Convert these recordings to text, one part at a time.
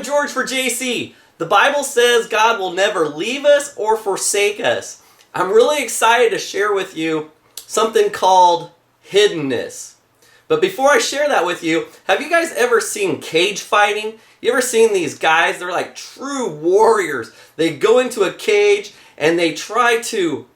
George for JC. The Bible says God will never leave us or forsake us. I'm really excited to share with you something called hiddenness. But before I share that with you, have you guys ever seen cage fighting? You ever seen these guys? They're like true warriors. They go into a cage and they try to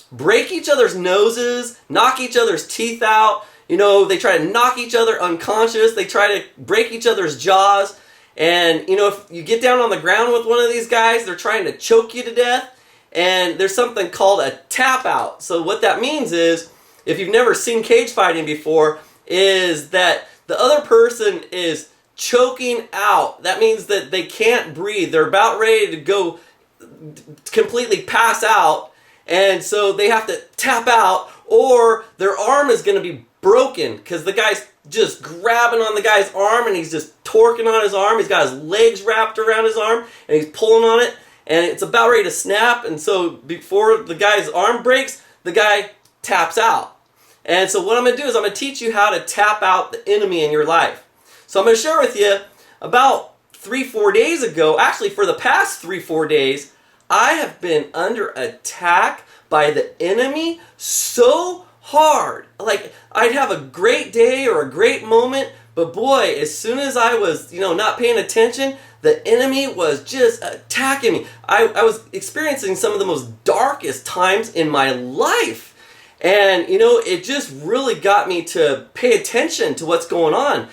break each other's noses, knock each other's teeth out. You know, they try to knock each other unconscious. They try to break each other's jaws. And, you know, if you get down on the ground with one of these guys, they're trying to choke you to death. And there's something called a tap out. So what that means is, if you've never seen cage fighting before, is that the other person is choking out. That means that they can't breathe. They're about ready to go completely pass out. And so they have to tap out, or their arm is going to be broken because the guy's just grabbing on the guy's arm and he's just torquing on his arm. He's got his legs wrapped around his arm and he's pulling on it and it's about ready to snap. And so before the guy's arm breaks, the guy taps out. And so what I'm going to do is I'm going to teach you how to tap out the enemy in your life. So I'm going to share with you about 3-4 days ago, actually for the past 3-4 days, I have been under attack by the enemy so hard. Like, I'd have a great day or a great moment, but boy, as soon as I was, not paying attention, the enemy was just attacking me. I was experiencing some of the most darkest times in my life. And, it just really got me to pay attention to what's going on.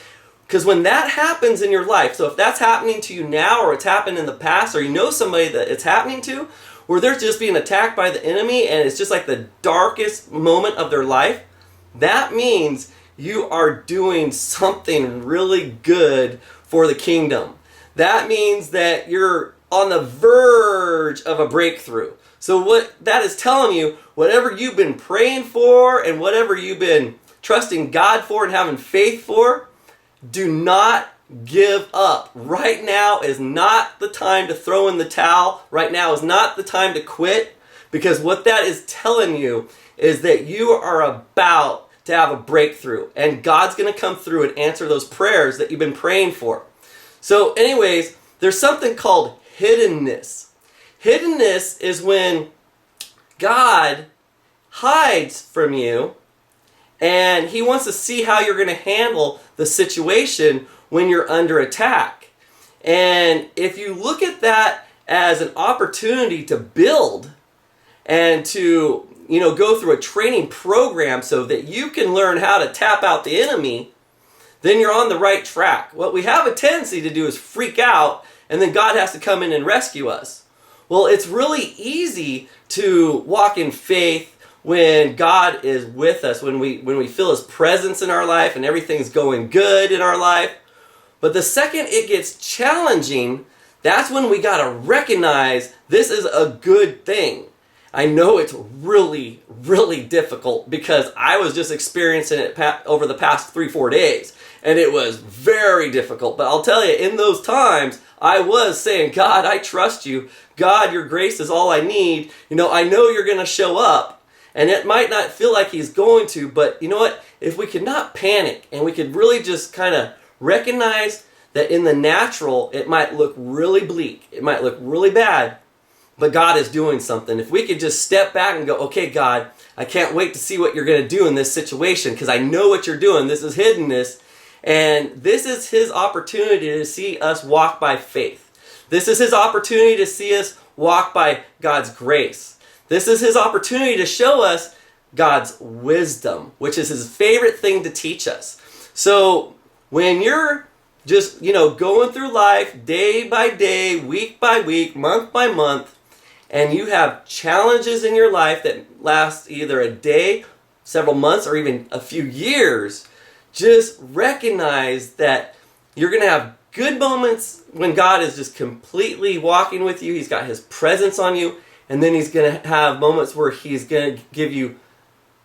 Because when that happens in your life, so if that's happening to you now or it's happened in the past, or you know somebody that it's happening to, where they're just being attacked by the enemy and it's just like the darkest moment of their life, that means you are doing something really good for the kingdom. That means that you're on the verge of a breakthrough. So what that is telling you, whatever you've been praying for and whatever you've been trusting God for and having faith for, do not give up. Right now is not the time to throw in the towel. Right now is not the time to quit, because what that is telling you is that you are about to have a breakthrough and God's going to come through and answer those prayers that you've been praying for. So anyways, there's something called hiddenness. Hiddenness is when God hides from you and He wants to see how you're going to handle the situation when you're under attack. And if you look at that as an opportunity to build and to, go through a training program so that you can learn how to tap out the enemy, then you're on the right track. What we have a tendency to do is freak out, and then God has to come in and rescue us. Well, it's really easy to walk in faith when God is with us, when we feel His presence in our life and everything's going good in our life. But the second it gets challenging, that's when we got to recognize this is a good thing. I know it's really, really difficult because I was just experiencing it over the past 3-4 days. And it was very difficult. But I'll tell you, in those times, I was saying, God, I trust you. God, your grace is all I need. I know you're going to show up. And it might not feel like He's going to, but you know what? If we could not panic and we could really just kind of recognize that in the natural, it might look really bleak. It might look really bad, but God is doing something. If we could just step back and go, okay, God, I can't wait to see what you're going to do in this situation because I know what you're doing. This is hiddenness. And this is His opportunity to see us walk by faith. This is His opportunity to see us walk by God's grace. This is His opportunity to show us God's wisdom, which is His favorite thing to teach us. So when you're just, going through life day by day, week by week, month by month, and you have challenges in your life that last either a day, several months, or even a few years, just recognize that you're going to have good moments when God is just completely walking with you. He's got His presence on you. And then He's going to have moments where He's going to give you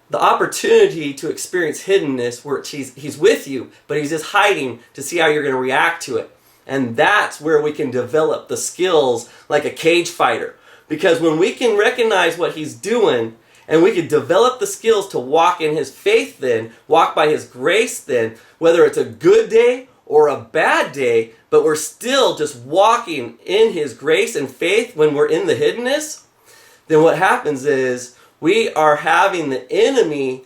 the opportunity to experience hiddenness, where He's with you, but He's just hiding to see how you're going to react to it. And that's where we can develop the skills like a cage fighter. Because when we can recognize what He's doing, and we can develop the skills to walk in His faith then, walk by His grace then, whether it's a good day or a bad day, but we're still just walking in His grace and faith when we're in the hiddenness, then what happens is we are having the enemy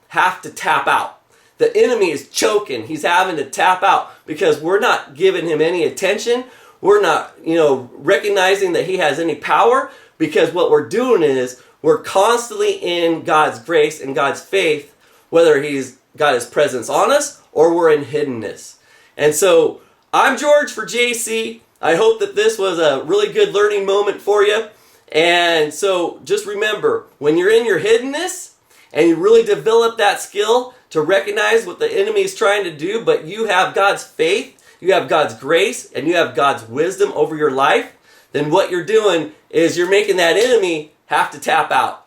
have to tap out. The enemy is choking. He's having to tap out because we're not giving him any attention. We're not, recognizing that he has any power, because what we're doing is we're constantly in God's grace and God's faith, whether He's got His presence on us or we're in hiddenness. And so I'm George for JC. I hope that this was a really good learning moment for you. And so just remember, when you're in your hiddenness and you really develop that skill to recognize what the enemy is trying to do, but you have God's faith, you have God's grace, and you have God's wisdom over your life, then what you're doing is you're making that enemy have to tap out.